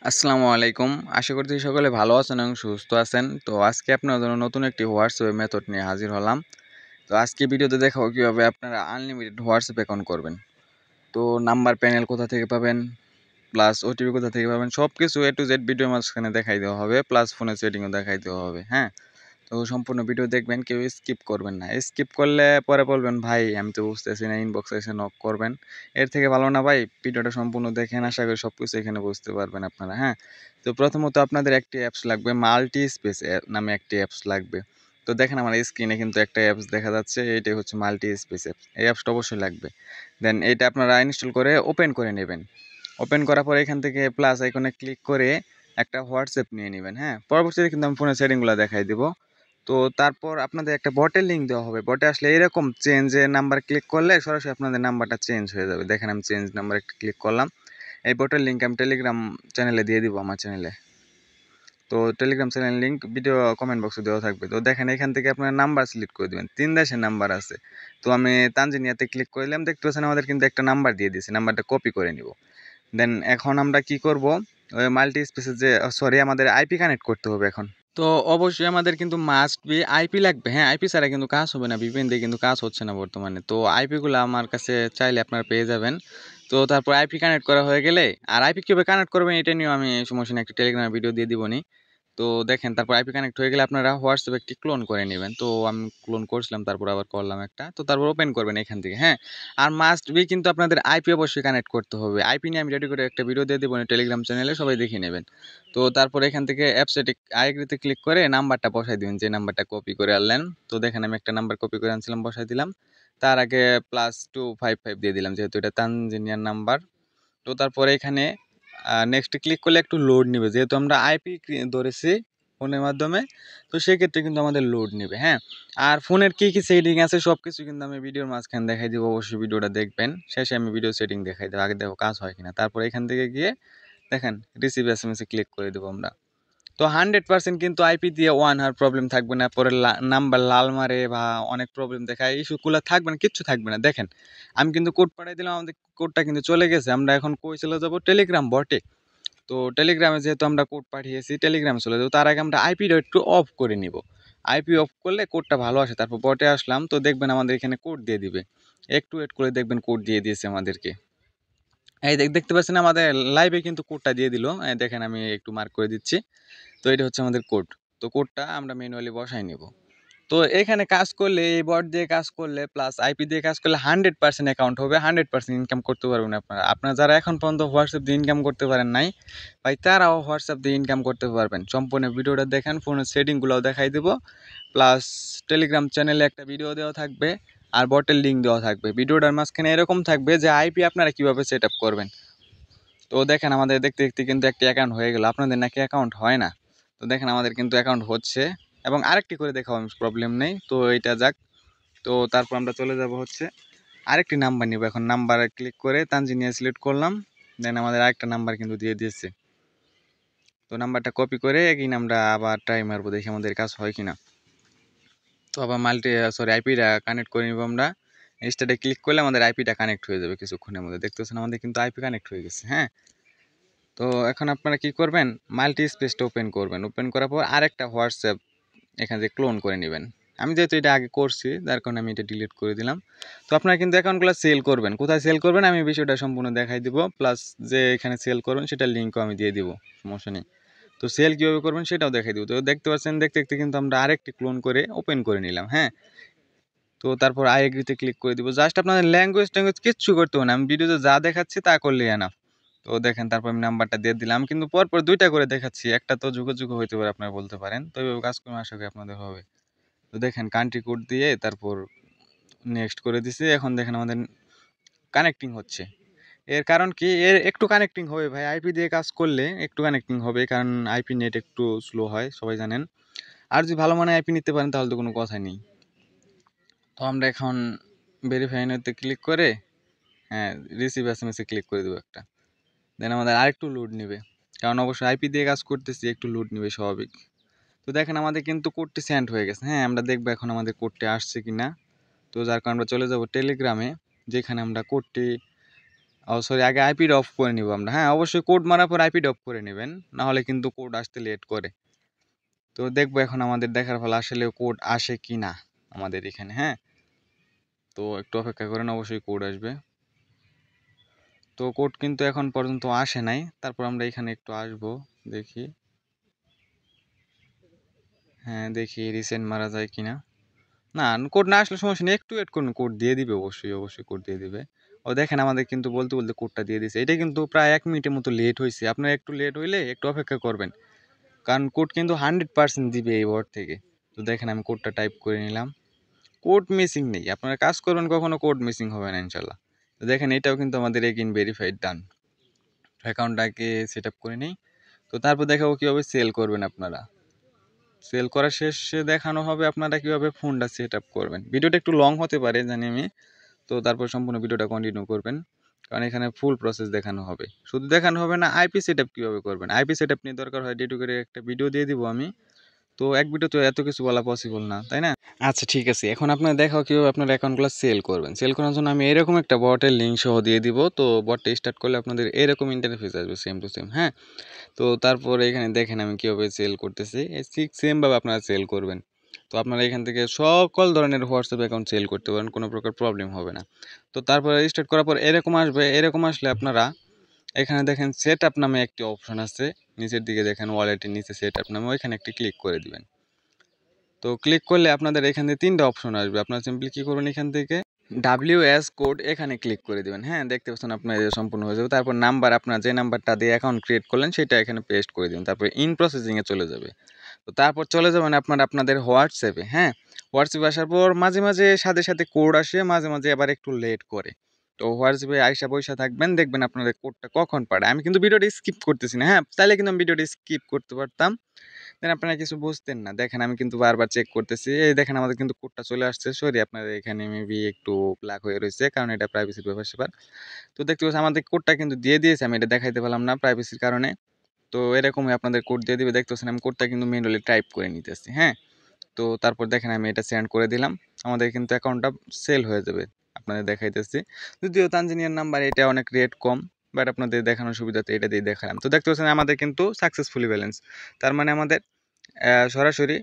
আসসালামু আলাইকুম। আশা করছি সকলে ভালো আছেন এবং সুস্থ আছেন। তো আজকে আপনার জন্য নতুন একটি হোয়াটসঅ্যাপ মেথড নিয়ে হাজির হলাম। তো আজকে ভিডিওতে দেখাবো কীভাবে আপনারা আনলিমিটেড হোয়াটসঅ্যাপ অ্যাকাউন্ট করবেন। তো নাম্বার প্যানেল কোথা থেকে পাবেন, প্লাস ওটিপি কোথা থেকে পাবেন, সব কিছু এ টু জেড ভিডিওর মাঝখানে দেখাই দেওয়া হবে, প্লাস ফোনের সেটিংও দেখাই দেওয়া হবে। হ্যাঁ, তো সম্পূর্ণ ভিডিও দেখবেন, কেউ স্কিপ করবেন না। স্কিপ করলে পরে বলবেন ভাই আমি তো বুঝতেছি না, ইনবক্সে এসে নক করবেন। এর থেকে ভালো না ভাই ভিডিওটা সম্পূর্ণ দেখেন, আশা করি সব কিছু এখানে বুঝতে পারবেন আপনারা। হ্যাঁ, তো প্রথমত আপনাদের একটি অ্যাপস লাগবে, মাল্টি স্পেস নামে একটি অ্যাপস লাগবে। তো দেখেন আমার স্ক্রিনে কিন্তু একটা অ্যাপস দেখা যাচ্ছে, এইটাই হচ্ছে মাল্টি স্পেস অ্যাপস। এই অ্যাপসটা অবশ্যই লাগবে। দেন এটা আপনারা ইনস্টল করে ওপেন করে নেবেন। ওপেন করার পরে এখান থেকে প্লাস আইকনে ক্লিক করে একটা হোয়াটসঅ্যাপ নিয়ে নেবেন। হ্যাঁ, পরবর্তীতে কিন্তু আমি ফোনের সেটিংগুলো দেখাই দিব। তো তারপর আপনাদের একটা বটের লিঙ্ক দেওয়া হবে। বটে আসলে এরকম চেঞ্জের নাম্বার ক্লিক করলে সরাসরি আপনাদের নাম্বারটা চেঞ্জ হয়ে যাবে। দেখেন আমি চেঞ্জ নাম্বার একটা ক্লিক করলাম। এই বটের লিঙ্ক আমি টেলিগ্রাম চ্যানেলে দিয়ে দিব, আমার চ্যানেলে। তো Telegram channel link video comment বক্সে দেওয়া থাকবে। তো দেখেন এখান থেকে আপনার নাম্বার সিলেক্ট করে দেবেন। 3 দেশের নাম্বার আছে। তো আমি তানজানিয়াতে ক্লিক করলাম, দেখতে পাচ্ছেন আমাদের কিন্তু একটা নাম্বার দিয়ে দিয়েছে। নাম্বারটা কপি করে নিব। দেন এখন আমরা কি করব, ওই মাল্টি স্পেসে যে সরি আমাদের আইপি কানেক্ট করতে হবে এখন। তো অবশ্যই আমাদের কিন্তু মাস্ট বি আইপি লাগবে। হ্যাঁ, আইপি ছাড়া কিন্তু কাজ হবে না, ভিপিএন দিয়ে কিন্তু কাজ হচ্ছে না বর্তমানে। তো আইপিগুলো আমার কাছে চাইলে আপনারা পেয়ে যাবেন। তো তারপর আইপি কানেক্ট করা হয়ে গেলে, আর আইপি কীভাবে কানেক্ট করবেন এটা নিয়েও আমি সমস্যা নেই, একটা টেলিগ্রামে ভিডিও দিয়ে দিবনি। তো দেখেন তারপর আইপি কানেক্ট হয়ে গেলে আপনারা হোয়াটসঅ্যাপ একটি ক্লোন করে নেবেন। তো আমি ক্লোন করছিলাম, তারপর আবার করলাম একটা। তো তারপর ওপেন করবেন এখান থেকে। হ্যাঁ, আর মাস্ট বি কিন্তু আপনাদের আইপি অবশ্যই কানেক্ট করতে হবে। আইপি নিয়ে আমি রেডি করে একটা ভিডিও দিয়ে দেবো টেলিগ্রাম চ্যানেলে, সবাই দেখে নেবেন। তো তারপর এখান থেকে অ্যাপসেটে আইএগ্রিতে ক্লিক করে নাম্বারটা বসাই দিবেন, যে নাম্বারটা কপি করে আনলেন। তো দেখেন আমি একটা নাম্বার কপি করে আনছিলাম, বসাই দিলাম। তার আগে +255 দিয়ে দিলাম, যেহেতু এটা তানজানিয়ার নাম্বার। তো তারপরে এখানে নেক্সট ক্লিক করলে একটু লোড নেবে, যেহেতু আমরা আইপি ধরেছি ফোনের মাধ্যমে। তো সেক্ষেত্রে কিন্তু আমাদের লোড নেবে। হ্যাঁ, আর ফোনের কী কী সেটিং আছে সব কিছু কিন্তু আমি ভিডিওর মাঝখানে দেখাই দিব, অবশ্যই ভিডিওটা দেখবেন। শেষে আমি ভিডিও সেটিং দেখাই দেবো, আগে দেখো কাজ হয় কিনা। তারপর এখান থেকে গিয়ে দেখেন রিসিভ এসএমএসে ক্লিক করে দেবো আমরা। তো 100% কিন্তু আইপি দিয়ে ওয়ান হওয়ার প্রবলেম থাকবে না, পরে নাম্বার লাল মারে বা অনেক প্রবলেম দেখায়, ইস্যুগুলো থাকবে না, কিচ্ছু থাকবে না। দেখেন আমি কিন্তু কোড পাঠিয়ে দিলাম, আমাদের কোডটা কিন্তু চলে গেছে। আমরা এখন কই চলে যাবো, টেলিগ্রাম বটে। তো টেলিগ্রামে যেহেতু আমরা কোড পাঠিয়েছি, টেলিগ্রামে চলে যাবো। তার আগে আমরা আইপিটা একটু অফ করে নিব। আইপি অফ করলে কোডটা ভালো আসে। তারপর বটে আসলাম, তো দেখবেন আমাদের এখানে কোড দিয়ে দিবে। একটু ওয়েট করে দেখবেন কোড দিয়ে দিয়েছে আমাদেরকে। এই দেখতে পাচ্ছেন আমাদের লাইভে কিন্তু কোডটা দিয়ে দিল। দেখেন আমি একটু মার্ক করে দিচ্ছি। তো এটা হচ্ছে আমাদের কোড। তো কোডটা আমরা ম্যানুয়ালি বসাই নিব। তো এখানে কাজ করলে, এই বট দিয়ে কাজ করলে প্লাস আইপি দিয়ে কাজ করলে 100% অ্যাকাউন্ট হবে, 100% ইনকাম করতে পারবেন আপনারা। আপনারা যারা এখন পর্যন্ত হোয়াটসঅ্যাপ দিয়ে ইনকাম করতে পারেন নাই ভাই, তারাও হোয়াটসঅ্যাপ দিয়ে ইনকাম করতে পারবেন। সম্পূর্ণ ভিডিওটা দেখেন, ফোনের সেটিংগুলোও দেখাই দেব, প্লাস টেলিগ্রাম চ্যানেলে একটা ভিডিও দেওয়া থাকবে, আর বটের লিঙ্ক দেওয়া থাকবে। ভিডিওটার মাঝখানে এরকম থাকবে যে আইপি আপনারা কীভাবে সেট আপ করবেন। তো দেখেন আমাদের দেখতে দেখতে কিন্তু একটি অ্যাকাউন্ট হয়ে গেল। আপনাদের নাকি অ্যাকাউন্ট হয় না? তো দেখেন আমাদের কিন্তু অ্যাকাউন্ট হচ্ছে, এবং আরেকটি করে দেখাও, আমি প্রবলেম নেই। তো এইটা যাক। তো তারপর আমরা চলে যাব হচ্ছে আরেকটি নাম্বার নিব। এখন নাম্বারে ক্লিক করে তানজানিয়া সিলেক্ট করলাম। দেন আমাদের আরেকটা নাম্বার কিন্তু দিয়ে দিয়েছে। তো নাম্বারটা কপি করে একই আমরা আবার ট্রাই মারবো, দেখি আমাদের কাজ হয় কিনা। তো আবার আইপিটা কানেক্ট করে নিব আমরা। স্টার্টে ক্লিক করলে আমাদের আইপিটা কানেক্ট হয়ে যাবে কিছুক্ষণের মধ্যে। দেখতেছেন আমাদের কিন্তু আইপি কানেক্ট হয়ে গেছে। হ্যাঁ, তো এখন আপনারা কি করবেন, মাল্টি স্পেসটা ওপেন করবেন। ওপেন করার পর আরেকটা হোয়াটসঅ্যাপ এখান থেকে ক্লোন করে নেবেন। আমি যেহেতু এটা আগে করছি, যার কারণে আমি এটা ডিলিট করে দিলাম। তো আপনারা কিন্তু অ্যাকাউন্টগুলো সেল করবেন, কোথায় সেল করবেন আমি বিষয়টা সম্পূর্ণ দেখাই দিব, প্লাস যে এখানে সেল করবেন সেটার লিঙ্কও আমি দিয়ে দিব, সমস্যা নেই। তো সেল কীভাবে করবেন সেটাও দেখাই দিব। তো দেখতে পাচ্ছেন দেখতে দেখতে কিন্তু আমরা আরেকটি ক্লোন করে ওপেন করে নিলাম। হ্যাঁ, তো তারপর আই এগ্রিতে ক্লিক করে দিব। জাস্ট আপনাদের ল্যাঙ্গুয়েজ ট্যাঙ্গুয়েজ কিচ্ছু করতে হবে না, আমি ভিডিওতে যা দেখাচ্ছি তা করলেই এনাফ। তো দেখেন তারপর আমি নাম্বারটা দিয়ে দিলাম, কিন্তু পরপর দুইটা করে দেখাচ্ছি, একটা তো যুগ হইতে পারে আপনারা বলতে পারেন। তো এইভাবে কাজ করলে আশা করি আপনাদের হবে। তো দেখেন কান্ট্রি কোড দিয়ে তারপর নেক্সট করে দিছি। এখন দেখেন আমাদের কানেক্টিং হচ্ছে। এর কারণ কি, এর একটু কানেক্টিং হবে ভাই, আইপি দিয়ে কাজ করলে একটু কানেক্টিং হবে, কারণ আইপি নেট একটু স্লো হয়, সবাই জানেন। আর যদি ভালো মানের আইপি নিতে পারেন তাহলে তো কোনো কথাই নেই। তো আমরা এখন ভেরিফাই নাওতে ক্লিক করে, হ্যাঁ, রিসিভ এসএমএসে ক্লিক করে দেবো একটা। দেন আমাদের আরেকটু লোড নেবে, কারণ অবশ্যই আইপি দিয়ে কাজ করতেছি, একটু লোড নেবে স্বাভাবিক। তো দেখেন আমাদের কিন্তু কোডটি সেন্ড হয়ে গেছে। হ্যাঁ, আমরা দেখবো এখন আমাদের কোডটি আসছে কি না। তো যার কারণে আমরা চলে যাব টেলিগ্রামে, যেখানে আমরা কোডটি সরি, আগে আইপিটা অফ করে নিব আমরা। হ্যাঁ, অবশ্যই কোড মারার পর আইপিটা অফ করে নেবেন, নাহলে কিন্তু কোড আসতে লেট করে। তো দেখবো এখন আমাদের দেখার ফলে আসলে কোড আসে কি না আমাদের এখানে। হ্যাঁ, তো একটু অপেক্ষা করেন, অবশ্যই কোড আসবে। তো কোড কিন্তু এখন পর্যন্ত আসে নাই, তারপর আমরা এখানে একটু আসবো, দেখি। হ্যাঁ, দেখি রিসেন্ট মারা যায় কিনা। না, কোড না আসলে সমস্যা নেই, একটু ওয়েট করুন, কোড দিয়ে দিবে, অবশ্যই অবশ্যই কোড দিয়ে দিবে। ও দেখেন আমাদের কিন্তু বলতে বলতে কোডটা দিয়ে দিছে। এটা কিন্তু প্রায় 1 মিনিটের মতো লেট হয়েছে, আপনার একটু লেট হইলে একটু অপেক্ষা করবেন, কারণ কোড কিন্তু 100% দিবে এই ওয়ার্ড থেকে। তো দেখেন আমি কোডটা টাইপ করে নিলাম, কোড মিসিং নেই, আপনারা কাজ করবেন কখনো কোড মিসিং হবে না ইনশাল্লাহ। তো দেখেন এটাও কিন্তু আমাদের এগেইন ভেরিফাইড ডান। অ্যাকাউন্টটাকে সেট আপ করে নিই। তো তারপর দেখাবো কীভাবে সেল করবেন আপনারা। সেল করা শেষে দেখানো হবে আপনারা কীভাবে ফোনটা সেট আপ করবেন। ভিডিওটা একটু লং হতে পারে জানি আমি, তো তারপর সম্পূর্ণ ভিডিওটা কন্টিনিউ করবেন, কারণ এখানে ফুল প্রসেস দেখানো হবে। শুধু দেখানো হবে না, আইপি সেট আপ কীভাবে করবেন, আইপি সেট আপ নিয়ে দরকার হয় ডেটু করে একটা ভিডিও দিয়ে দিব আমি। তো এক ভিডিও তো এত কিছু বলা পসিবল না, তাই না? আচ্ছা ঠিক আছে, এখন আপনার দেখাও কীভাবে আপনার অ্যাকাউন্টগুলো সেল করবেন। সেল করার জন্য আমি এরকম একটা বটের লিঙ্ক সহ দিয়ে দিব। তো বটটা স্টার্ট করলে আপনাদের এরকম ইন্টারফেস আসবে, সেম টু সেম। হ্যাঁ, তো তারপরে এখানে দেখেন আমি কীভাবে সেল করতেছি, এই ঠিক সেমভাবে আপনারা সেল করবেন। তো আপনারা এখান থেকে সকল ধরনের হোয়াটসঅ্যাপ অ্যাকাউন্ট সেল করতে পারেন, কোনো প্রকার প্রবলেম হবে না। তো তারপরে স্টার্ট করার পর এরকম আসবে, এরকম আসলে আপনারা এখানে দেখেন সেট আপ নামে একটি অপশন আছে, নিচের দিকে দেখেন ওয়ালেটের নিচে সেট আপ নামে, ওইখানে একটি ক্লিক করে দিবেন। তো ক্লিক করলে আপনাদের এখান থেকে 3টা অপশন আসবে, আপনারা সিম্পলি কী করবেন, এখান থেকে WS কোড এখানে ক্লিক করে দিবেন। হ্যাঁ, দেখতে পাচ্ছেন আপনার সম্পূর্ণ হয়ে যাবে। তারপর নাম্বার, আপনার যে নাম্বারটা দিয়ে অ্যাকাউন্ট ক্রিয়েট করলেন সেটা এখানে পেস্ট করে দিবেন, তারপর ইন প্রসেসিংয়ে চলে যাবে। তো তারপর চলে যাবেন আপনারা আপনাদের হোয়াটসঅ্যাপে। হ্যাঁ, হোয়াটসঅ্যাপে আসার পর মাঝে মাঝে সাথে সাথে কোড আসে, মাঝে মাঝে আবার একটু লেট করে। তো হোয়াটসঅ্যাপে আইসা বইসা থাকবেন, দেখবেন আপনাদের কোডটা কখন পাঠায়। আমি কিন্তু ভিডিওটা স্কিপ করতেছি না, হ্যাঁ, তাইলে কিন্তু আমি ভিডিওটা স্কিপ করতে পারতাম, দেন আপনারা কিছু বুঝতেন না। দেখেন আমি কিন্তু বারবার চেক করতেছি, এই দেখেন আমাদের কিন্তু কোডটা চলে আসছে। সরি, আপনাদের এখানে মেবি একটু ব্ল্যাক হয়ে রয়েছে, কারণ এটা প্রাইভেসির ব্যাপার-স্যাপার। তো দেখতে পাচ্ছেন আমাদের কোডটা কিন্তু দিয়ে দিয়েছে, আমি এটা দেখাইতে পারলাম না প্রাইভেসির কারণে। তো এরকমই আপনাদের কোড দিয়ে দিবে, দেখতে পাচ্ছেন আমি কোডটা কিন্তু ম্যানুয়ালি টাইপ করে নিতেছি। হ্যাঁ, তো তারপর দেখেন আমি এটা সেন্ড করে দিলাম, আমাদের কিন্তু অ্যাকাউন্টটা সেল হয়ে যাবে, আপনাদের দেখাইতেছি। যদিও তানজানিয়ার নাম্বার, এটা অনেক রেট কম, বাট আপনাদের দেখানোর সুবিধাতে এটা দিয়ে দেখালাম। তো দেখতে পাচ্ছেন আমাদের কিন্তু সাকসেসফুলি ব্যালেন্স, তার মানে আমাদের সরাসরি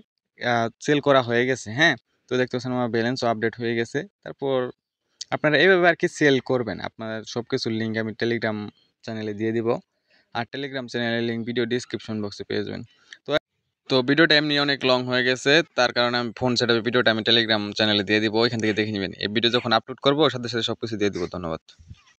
সেল করা হয়ে গেছে। হ্যাঁ, তো দেখতে পাচ্ছেন আমার ব্যালেন্সও আপডেট হয়ে গেছে। তারপর আপনারা এইভাবে আর কি সেল করবেন। আপনার সব কিছুর লিঙ্ক আমি টেলিগ্রাম চ্যানেলে দিয়ে দিব, আর টেলিগ্রাম চ্যানেলের লিঙ্ক ভিডিও ডিসক্রিপশন বক্সে পেয়ে যাবেন। তো তো ভিডিওটা এমনি অনেক লং হয়ে গেছে, তার কারণে আমি ফোন সেটআপে ভিডিওটা আমি টেলিগ্রাম চ্যানেলে দিয়ে দিব, ওইখান থেকে দেখে নেবেন। এই ভিডিও যখন আপলোড করবো সাথে সাথে সব কিছু দিয়ে দিব। ধন্যবাদ।